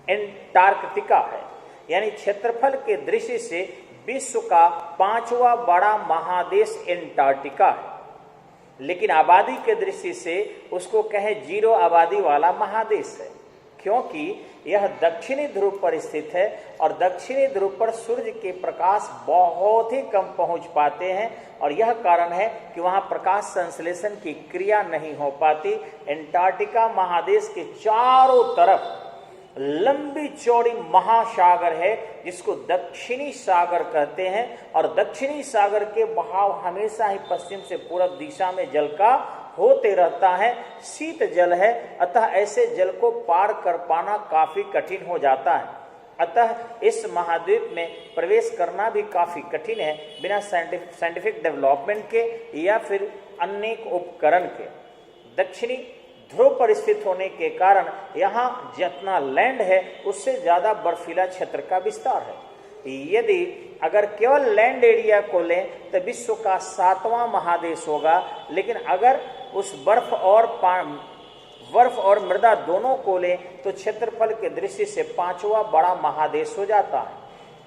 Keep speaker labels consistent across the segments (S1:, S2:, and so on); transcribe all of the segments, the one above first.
S1: Antarctica है। यानी क्षेत्रफल के दृष्टि से विश्व का 5वां बड़ा महादेश एंटार्कटिका है, लेकिन आबादी के दृष्टि से उसको कहें 0 आबादी वाला महादेश है, क्योंकि यह दक्षिणी ध्रुव पर स्थित है और दक्षिणी ध्रुव पर सूर्य के प्रकाश बहुत ही कम पहुंच पाते हैं और यह कारण है कि वहां प्रकाश संश्लेषण की क्रिया नहीं हो पाती। एंटार्कटिका महादेश के चारों तरफ लंबी चौड़ी महासागर है जिसको दक्षिणी सागर कहते हैं और दक्षिणी सागर के बहाव हमेशा ही पश्चिम से पूर्व दिशा में जल का होते रहता है। शीत जल है, अतः ऐसे जल को पार कर पाना काफी कठिन हो जाता है। अतः इस महाद्वीप में प्रवेश करना भी काफी कठिन है बिना साइंटिफिक डेवलपमेंट के या फिर अन्य उपकरण के। दक्षिणी ध्रुव पर स्थित होने के कारण यहाँ जितना लैंड है उससे ज्यादा बर्फीला क्षेत्र का विस्तार है। यदि अगर केवल लैंड एरिया को लें तो विश्व का 7वां महादेश होगा, लेकिन अगर उस बर्फ और मृदा दोनों को लें तो क्षेत्रफल के दृष्टि से 5वां बड़ा महादेश हो जाता है।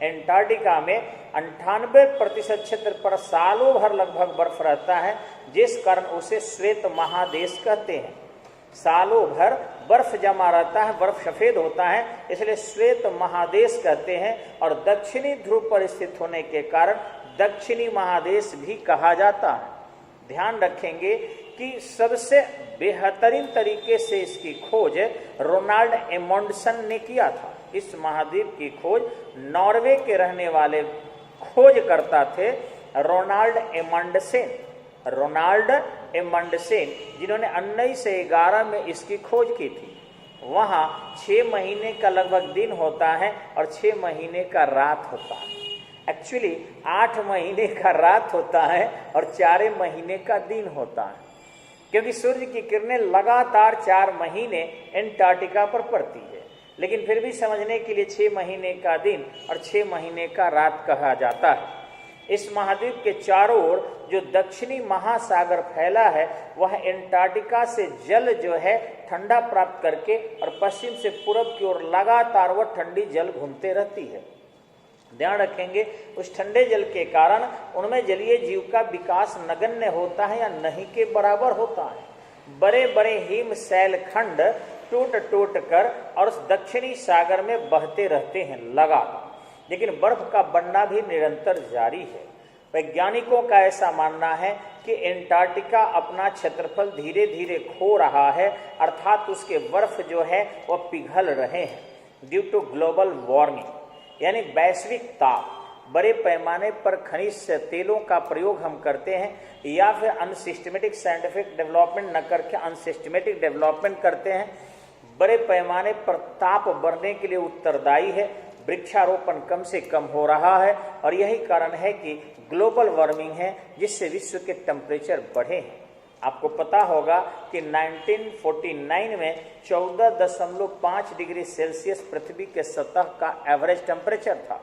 S1: एंटार्कटिका में 98% क्षेत्र पर सालों भर लगभग बर्फ रहता है, जिस कारण उसे श्वेत महादेश कहते हैं। सालों भर बर्फ जमा रहता है, बर्फ सफेद होता है, इसलिए श्वेत महादेश कहते हैं और दक्षिणी ध्रुव पर स्थित होने के कारण दक्षिणी महादेश भी कहा जाता है। ध्यान रखेंगे कि सबसे बेहतरीन तरीके से इसकी खोज रोनाल्ड एमंडसन ने किया था। इस महाद्वीप की खोज नॉर्वे के रहने वाले खोजकर्ता थे रोनाल्ड एमंडसेन, जिन्होंने 1911 में इसकी खोज की थी। वहाँ 6 महीने का लगभग दिन होता है और 6 महीने का रात होता है। एक्चुअली 8 महीने का रात होता है और 4 महीने का दिन होता है, क्योंकि सूर्य की किरणें लगातार 4 महीने एंटार्कटिका पर पड़ती है। लेकिन फिर भी समझने के लिए 6 महीने का दिन और 6 महीने का रात कहा जाता है। इस महाद्वीप के चारों ओर जो दक्षिणी महासागर फैला है वह एंटार्कटिका से जल जो है ठंडा प्राप्त करके और पश्चिम से पूर्व की ओर लगातार वह ठंडी जल घूमते रहती है। ध्यान रखेंगे उस ठंडे जल के कारण उनमें जलीय जीव का विकास नगण्य होता है या नहीं के बराबर होता है। बड़े बड़े हिम शैल खंड टूट कर और उस दक्षिणी सागर में बहते रहते हैं लगातार, लेकिन बर्फ का बनना भी निरंतर जारी है। वैज्ञानिकों का ऐसा मानना है कि एंटार्कटिका अपना क्षेत्रफल धीरे धीरे खो रहा है, अर्थात उसके बर्फ जो है वह पिघल रहे हैं ड्यू टू ग्लोबल वार्मिंग, यानी वैश्विक ताप। बड़े पैमाने पर खनिज तेलों का प्रयोग हम करते हैं या फिर अनसिस्टमेटिक साइंटिफिक डेवलपमेंट न करके अनसिस्टमेटिक डेवलपमेंट करते हैं। बड़े पैमाने पर ताप बढ़ने के लिए उत्तरदायी है। वृक्षारोपण कम से कम हो रहा है और यही कारण है कि ग्लोबल वार्मिंग है जिससे विश्व के टेम्परेचर बढ़े हैं। आपको पता होगा कि 1949 में 14.5 डिग्री सेल्सियस पृथ्वी के सतह का एवरेज टेम्परेचर था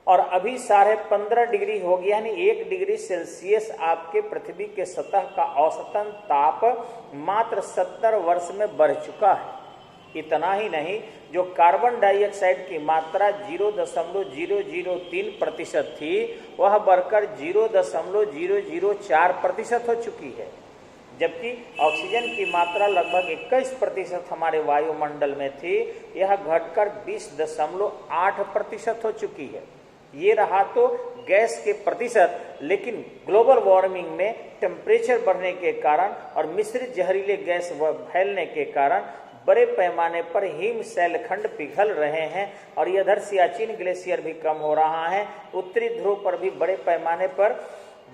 S1: और अभी 15.5 डिग्री हो गया, यानी 1 डिग्री सेल्सियस आपके पृथ्वी के सतह का औसतन ताप मात्र 70 वर्ष में बढ़ चुका है। इतना ही नहीं, जो कार्बन डाइऑक्साइड की मात्रा 0.003% थी वह बढ़कर 0.004% हो चुकी है, जबकि ऑक्सीजन की मात्रा लगभग 21% हमारे वायुमंडल में थी, यह घटकर 20.8% हो चुकी है। ये रहा तो गैस के प्रतिशत, लेकिन ग्लोबल वार्मिंग में टेम्परेचर बढ़ने के कारण और मिश्रित जहरीले गैस फैलने के कारण बड़े पैमाने पर हिम शैलखंड पिघल रहे हैं और इधर सियाचिन ग्लेशियर भी कम हो रहा है। उत्तरी ध्रुव पर भी बड़े पैमाने पर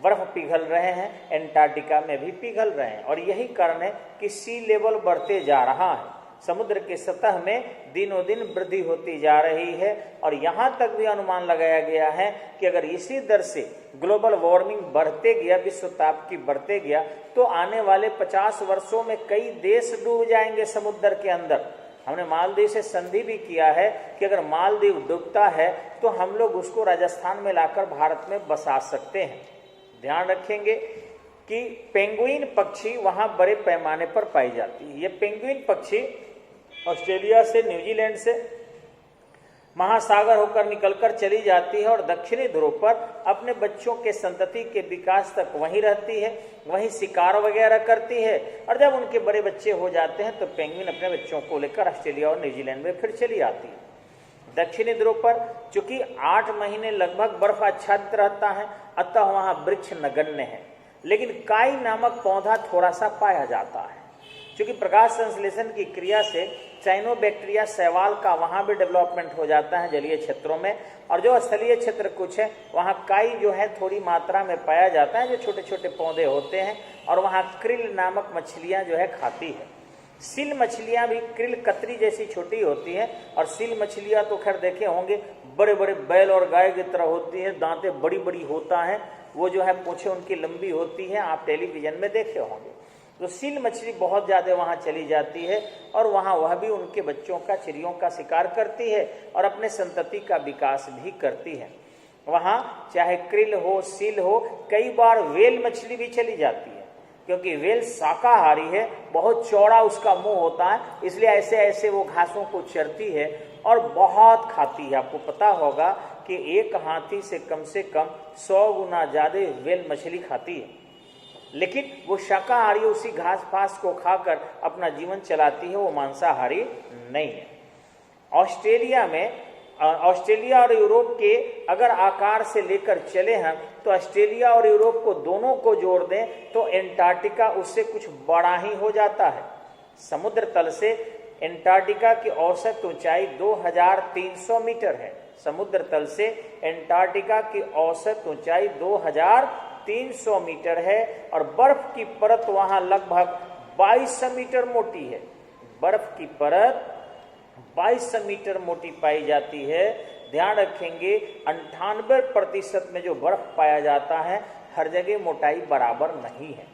S1: बर्फ पिघल रहे हैं, एंटार्कटिका में भी पिघल रहे हैं और यही कारण है कि सी लेवल बढ़ते जा रहा है। समुद्र की सतह में दिनों दिन वृद्धि होती जा रही है और यहाँ तक भी अनुमान लगाया गया है कि अगर इसी दर से ग्लोबल वार्मिंग बढ़ते गया, विश्व ताप की बढ़ते गया, तो आने वाले 50 वर्षों में कई देश डूब जाएंगे समुद्र के अंदर। हमने मालदीव से संधि भी किया है कि अगर मालदीव डूबता है तो हम लोग उसको राजस्थान में लाकर भारत में बसा सकते हैं। ध्यान रखेंगे कि पेंगुइन पक्षी वहां बड़े पैमाने पर पाई जाती है। ये पेंगुइन पक्षी ऑस्ट्रेलिया से, न्यूजीलैंड से महासागर होकर निकलकर चली जाती है और दक्षिणी ध्रुव पर अपने बच्चों के संतति के विकास तक वहीं रहती है, वहीं शिकार वगैरह करती है। और जब उनके बड़े बच्चे हो जाते हैं तो पेंगुइन अपने बच्चों को लेकर ऑस्ट्रेलिया और न्यूजीलैंड में फिर चली आती है। दक्षिणी ध्रुव पर चूंकि 8 महीने लगभग बर्फ आच्छादित रहता है, अतः वहां वृक्ष नगण्य है, लेकिन काई नामक पौधा थोड़ा सा पाया जाता है। क्योंकि प्रकाश संश्लेषण की क्रिया से साइनोबैक्टीरिया शैवाल का वहां भी डेवलपमेंट हो जाता है जलीय क्षेत्रों में, और जो स्थलीय क्षेत्र कुछ है वहां काई जो है थोड़ी मात्रा में पाया जाता है, जो छोटे छोटे पौधे होते हैं, और वहां क्रिल नामक मछलियां जो है खाती है। सील मछलियां भी क्रिल कतरी जैसी छोटी होती है, और सील मछलियां तो खैर देखे होंगे बड़े बड़े बैल और गाय की तरह होती है, दांतें बड़ी बड़ी होता है, वो जो है पूंछें उनकी लंबी होती है, आप टेलीविजन में देखे होंगे। तो सील मछली बहुत ज्यादा वहां चली जाती है, और वहां वह भी उनके बच्चों का, चिड़ियों का शिकार करती है और अपने संतति का विकास भी करती है। वहां चाहे क्रिल हो, सील हो, कई बार वेल मछली भी चली जाती है, क्योंकि वेल शाकाहारी है, बहुत चौड़ा उसका मुंह होता है, इसलिए ऐसे ऐसे वो घासों को चरती है और बहुत खाती है। आपको पता होगा कि एक हाथी से कम 100 गुना ज्यादा वेल मछली खाती है, लेकिन वो शाकाहारी उसी घास फास को खाकर अपना जीवन चलाती है, वो मांसाहारी नहीं है। ऑस्ट्रेलिया और यूरोप के अगर आकार से लेकर चले हम तो ऑस्ट्रेलिया और यूरोप को दोनों को जोड़ दें तो एंटार्क्टिका उससे कुछ बड़ा ही हो जाता है। समुद्र तल से एंटार्क्टिका की औसत ऊंचाई 2300 मीटर है। समुद्र तल से एंटार्क्टिका की औसत ऊंचाई 2300 मीटर है, और बर्फ की परत वहां लगभग 2200 मीटर मोटी है। बर्फ की परत 2200 मीटर मोटी पाई जाती है। ध्यान रखेंगे 98% में जो बर्फ पाया जाता है हर जगह मोटाई बराबर नहीं है।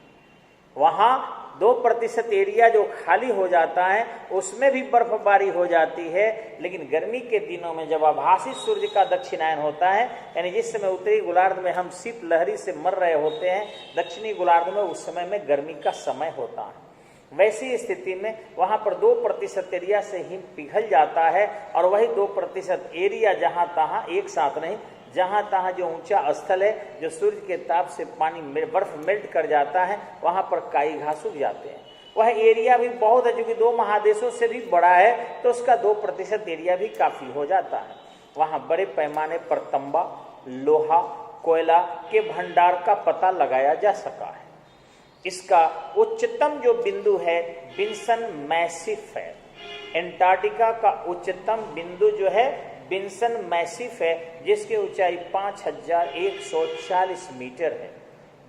S1: वहां 2% एरिया जो खाली हो जाता है उसमें भी बर्फबारी हो जाती है, लेकिन गर्मी के दिनों में जब आभासी सूर्य का दक्षिणायन होता है, यानी जिस समय उत्तरी गोलार्ध में हम शीतलहरी से मर रहे होते हैं, दक्षिणी गोलार्ध में उस समय में गर्मी का समय होता है। वैसी स्थिति में वहां पर 2% एरिया से हिम पिघल जाता है, और वही 2% एरिया जहां तहां, एक साथ नहीं, जहां तहां जो ऊंचा स्थल है, जो सूर्य के ताप से पानी बर्फ मेल्ट कर जाता है, वहां पर काई घास उग जाते हैं। वह एरिया भी बहुत है, क्योंकि 2 महादेशों से भी बड़ा है, तो उसका 2% एरिया भी काफी हो जाता है। वहां बड़े पैमाने पर तांबा, लोहा, कोयला के भंडार का पता लगाया जा सका है। इसका उच्चतम जो बिंदु है विंसन मैसिफ है। एंटार्क्टिका का उच्चतम बिंदु जो है विंसन मैसिफ है, जिसकी ऊंचाई 5140 मीटर है।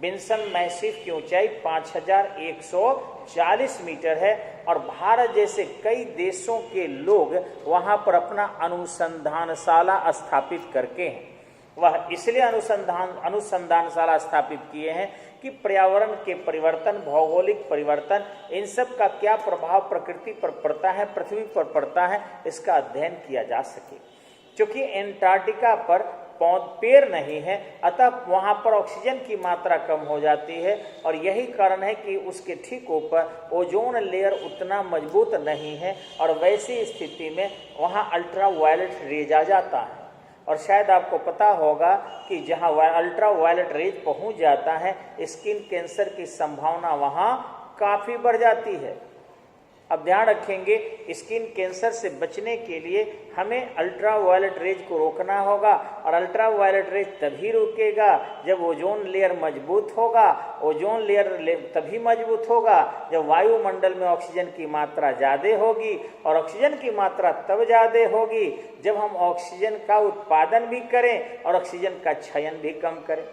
S1: विंसन मैसिफ की ऊंचाई 5140 मीटर है, और भारत जैसे कई देशों के लोग वहां पर अपना अनुसंधानशाला स्थापित करके हैं। वह इसलिए अनुसंधानशाला स्थापित किए हैं कि पर्यावरण के परिवर्तन, भौगोलिक परिवर्तन, इन सब का क्या प्रभाव प्रकृति पर पड़ता है, पृथ्वी पर पड़ता है, इसका अध्ययन किया जा सके। क्योंकि एंटार्क्टिका पर पेड़ नहीं है, अतः वहां पर ऑक्सीजन की मात्रा कम हो जाती है, और यही कारण है कि उसके ठीक ऊपर ओजोन लेयर उतना मजबूत नहीं है, और वैसी स्थिति में वहां अल्ट्रा वायलेट रेज आ जाता है। और शायद आपको पता होगा कि जहां अल्ट्रा वायलेट रेज पहुंच जाता है, स्किन कैंसर की संभावना वहां काफी बढ़ जाती है। अब ध्यान रखेंगे, स्किन कैंसर से बचने के लिए हमें अल्ट्रा वायलेट रेज को रोकना होगा, और अल्ट्रा वायलेट रेज तभी रुकेगा जब ओजोन लेयर मजबूत होगा। ओजोन लेयर तभी मजबूत होगा जब वायुमंडल में ऑक्सीजन की मात्रा ज्यादा होगी, और ऑक्सीजन की मात्रा तब ज्यादा होगी जब हम ऑक्सीजन का उत्पादन भी करें और ऑक्सीजन का क्षयन भी कम करें।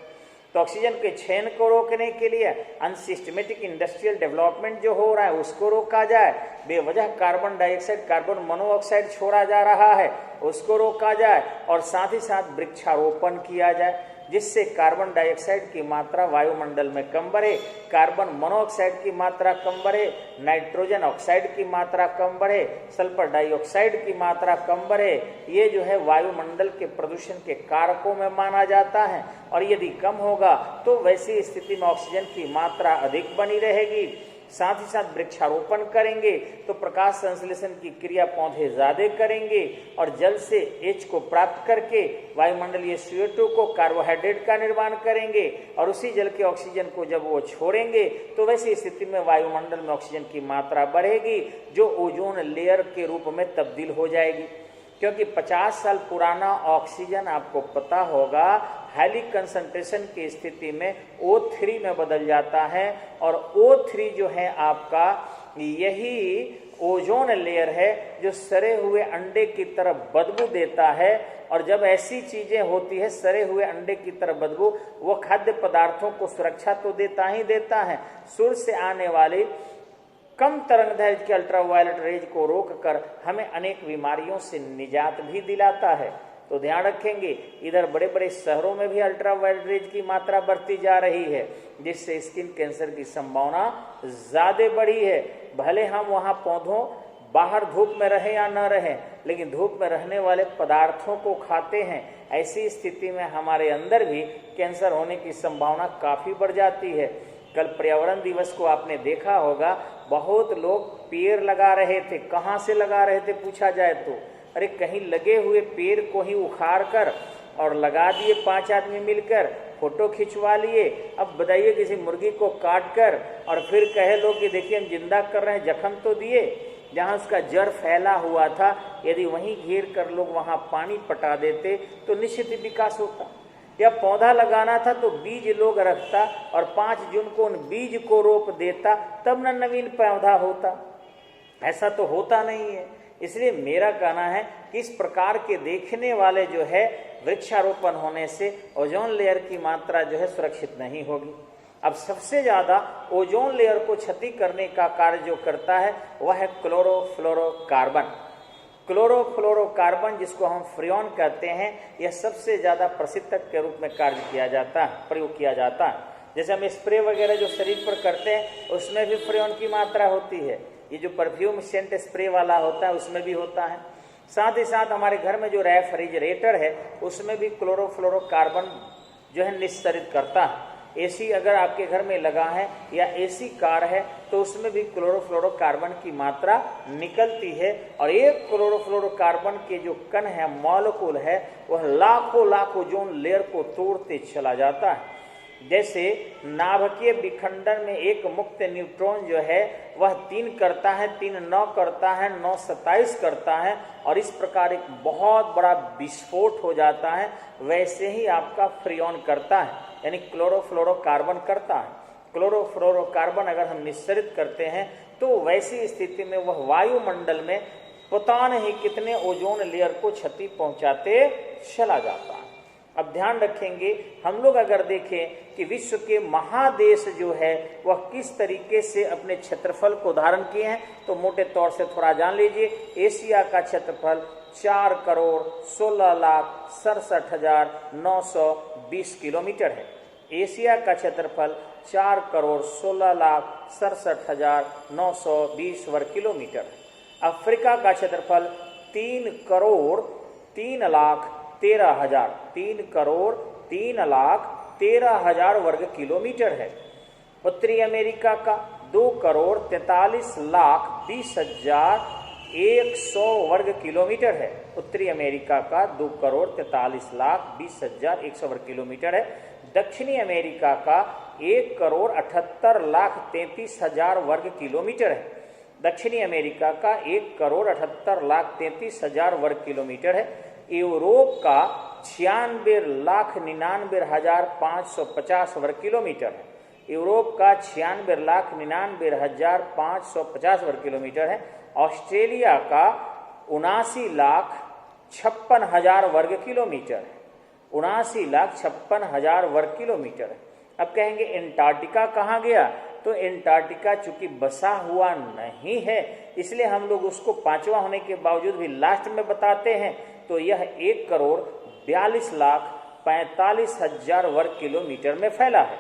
S1: तो ऑक्सीजन के क्षयन को रोकने के लिए अनसिस्टमेटिक इंडस्ट्रियल डेवलपमेंट जो हो रहा है उसको रोका जाए, बेवजह कार्बन डाइऑक्साइड, कार्बन मोनोऑक्साइड छोड़ा जा रहा है उसको रोका जाए, और साथ ही साथ वृक्षारोपण किया जाए, जिससे कार्बन डाइऑक्साइड की मात्रा वायुमंडल में कम बढ़े, कार्बन मोनोऑक्साइड की मात्रा कम बढ़े, नाइट्रोजन ऑक्साइड की मात्रा कम बढ़े, सल्फर डाइऑक्साइड की मात्रा कम बढ़े। ये जो है वायुमंडल के प्रदूषण के कारकों में माना जाता है, और यदि कम होगा तो वैसी स्थिति में ऑक्सीजन की मात्रा अधिक बनी रहेगी। साथ ही साथ वृक्षारोपण करेंगे तो प्रकाश संश्लेषण की क्रिया पौधे ज्यादा करेंगे और जल से H को प्राप्त करके वायुमंडलीय CO2 को कार्बोहाइड्रेट का निर्माण करेंगे और उसी जल के ऑक्सीजन को जब वो छोड़ेंगे तो वैसी स्थिति में वायुमंडल में ऑक्सीजन की मात्रा बढ़ेगी जो ओजोन लेयर के रूप में तब्दील हो जाएगी। क्योंकि 50 साल पुराना ऑक्सीजन आपको पता होगा हाईली कंसंट्रेशन की स्थिति में O3 में बदल जाता है और O3 जो है आपका यही ओजोन लेयर है जो सड़े हुए अंडे की तरह बदबू देता है। और जब ऐसी चीजें होती है सड़े हुए अंडे की तरह बदबू, वो खाद्य पदार्थों को सुरक्षा तो देता ही देता है, सूर्य से आने वाली कम तरंगदैर्घ्य के अल्ट्रावायलेट रेज को रोककर हमें अनेक बीमारियों से निजात भी दिलाता है। तो ध्यान रखेंगे, इधर बड़े बड़े शहरों में भी अल्ट्रावायलेट रेज की मात्रा बढ़ती जा रही है जिससे स्किन कैंसर की संभावना ज्यादा बढ़ी है। भले हम वहां पौधों बाहर धूप में रहें या न रहें, लेकिन धूप में रहने वाले पदार्थों को खाते हैं। ऐसी स्थिति में हमारे अंदर भी कैंसर होने की संभावना काफी बढ़ जाती है। कल पर्यावरण दिवस को आपने देखा होगा, बहुत लोग पेड़ लगा रहे थे। कहाँ से लगा रहे थे पूछा जाए तो, अरे कहीं लगे हुए पेड़ को ही उखाड़ कर और लगा दिए 5 आदमी मिलकर, फोटो खिंचवा लिए। अब बताइए किसी मुर्गी को काट कर और फिर कहे लोग कि देखिए हम जिंदा कर रहे हैं, जख्म तो दिए। जहाँ उसका जड़ फैला हुआ था, यदि वहीं घेर कर लोग वहाँ पानी पटा देते तो निश्चित विकास होता। या पौधा लगाना था तो बीज लोग रखता और 5 जून को उन बीज को रोप देता, तब न नवीन पौधा होता। ऐसा तो होता नहीं है। इसलिए मेरा कहना है कि इस प्रकार के देखने वाले जो है वृक्षारोपण होने से ओजोन लेयर की मात्रा जो है सुरक्षित नहीं होगी। अब सबसे ज्यादा ओजोन लेयर को क्षति करने का कार्य जो करता है वह है क्लोरोफ्लोरोकार्बन। क्लोरोफ्लोरोकार्बन जिसको हम फ्रियोन कहते हैं, यह सबसे ज्यादा प्रसिद्धक के रूप में कार्य किया जाता है, प्रयोग किया जाता है। जैसे हम स्प्रे वगैरह जो शरीर पर करते हैं उसमें भी फ्रियोन की मात्रा होती है। ये जो परफ्यूम सेंट स्प्रे वाला होता है उसमें भी होता है। साथ ही साथ हमारे घर में जो रेफ्रिजरेटर है उसमें भी क्लोरोफ्लोरोकार्बन जो है निस्सरित करता है। एसी अगर आपके घर में लगा है या एसी कार है तो उसमें भी क्लोरोफ्लोरोकार्बन की मात्रा निकलती है। और एक क्लोरोफ्लोरोकार्बन के जो कण है, मॉलिक्यूल है, वह लाखों ओजोन लेयर को तोड़ते चला जाता है। जैसे नाभिकीय विखंडन में एक मुक्त न्यूट्रॉन जो है वह 3 करता है, 3 9 करता है, 9 27 करता है और इस प्रकार एक बहुत बड़ा विस्फोट हो जाता है। वैसे ही आपका फ्रियोन करता है, यानी क्लोरोफ्लोरोकार्बन करता है। क्लोरोफ्लोरोकार्बन अगर हम निस्सरित करते हैं तो वैसी स्थिति में वह वायुमंडल में पता नहीं कितने ओजोन लेयर को क्षति पहुंचाते चला जाता है। अब ध्यान रखेंगे, हम लोग अगर देखें कि विश्व के महादेश जो है वह किस तरीके से अपने क्षेत्रफल को धारण किए हैं तो मोटे तौर से थोड़ा जान लीजिए। एशिया का क्षेत्रफल 4,16,67,920 किलोमीटर है। एशिया का क्षेत्रफल 4,16,67,920 वर्ग किलोमीटर है। अफ्रीका का क्षेत्रफल 3,13,000 वर्ग किलोमीटर है। उत्तरी अमेरिका का 2,43,20,100 वर्ग किलोमीटर है। उत्तरी अमेरिका का 2,43,20,100 वर्ग किलोमीटर है। दक्षिणी अमेरिका का 1,78,33,000 वर्ग किलोमीटर है। दक्षिणी अमेरिका का 1,78,33,000 वर्ग किलोमीटर है। यूरोप का 96,99,550 वर्ग किलोमीटर है। यूरोप का 96,99,550 वर्ग किलोमीटर है। ऑस्ट्रेलिया का 79,56,000 वर्ग किलोमीटर है। 79,56,000 वर्ग किलोमीटर है। अब कहेंगे एंटार्क्टिका कहाँ गया, तो एंटार्क्टिका चूंकि बसा हुआ नहीं है इसलिए हम लोग उसको 5वां होने के बावजूद भी लास्ट में बताते हैं। तो यह 1,42,45,000 वर्ग किलोमीटर में फैला है।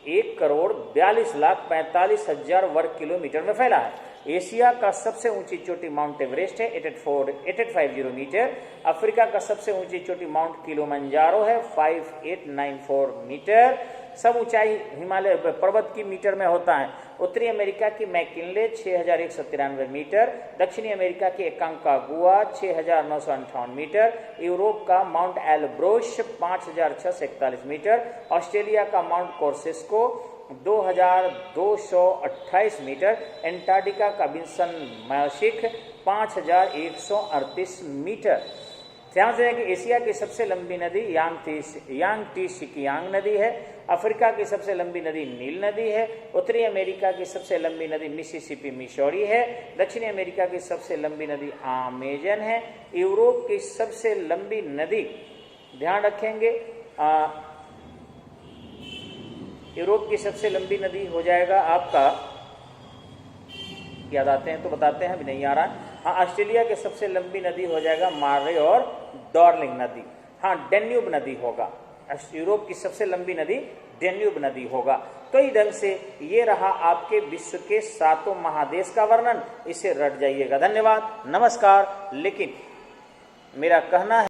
S1: 1,42,45,000 वर्ग किलोमीटर में फैला है। एशिया का सबसे ऊंची चोटी माउंट एवरेस्ट है 8850 मीटर। अफ्रीका का सबसे ऊंची चोटी माउंट किलिमंजारो है 5894 मीटर। सब ऊंचाई हिमालय पर्वत की मीटर में होता है। उत्तरी अमेरिका की मैकिनले 6193 मीटर, दक्षिणी अमेरिका की एकांकागुआ 6958 मीटर, यूरोप का माउंट एल्ब्रोस 5641 मीटर, ऑस्ट्रेलिया का माउंट कोर्सेस्को 2228 मीटर, एंटार्क्टिका का विंसन मैशिक 5138 मीटर। ध्यान से कि एशिया की सबसे लंबी नदी यांगटीसिकियांग नदी है, अफ्रीका की सबसे लंबी नदी नील नदी है, उत्तरी अमेरिका की सबसे लंबी नदी मिसिसिपी मिसौरी है, दक्षिणी अमेरिका की सबसे लंबी नदी अमेजन है, यूरोप की सबसे लंबी नदी, ध्यान रखेंगे, यूरोप की सबसे लंबी नदी हो जाएगा आपका, याद आते हैं तो बताते हैं, अभी नहीं आ रहा। हाँ, ऑस्ट्रेलिया की सबसे लंबी नदी हो जाएगा मारे और डॉर्लिंग नदी। हाँ, डेन्यूब नदी होगा। यूरोप की सबसे लंबी नदी डेन्यूब नदी होगा। तो इस ढंग से ये रहा आपके विश्व के 7 महादेश का वर्णन। इसे रट जाइएगा। धन्यवाद, नमस्कार। लेकिन मेरा कहना है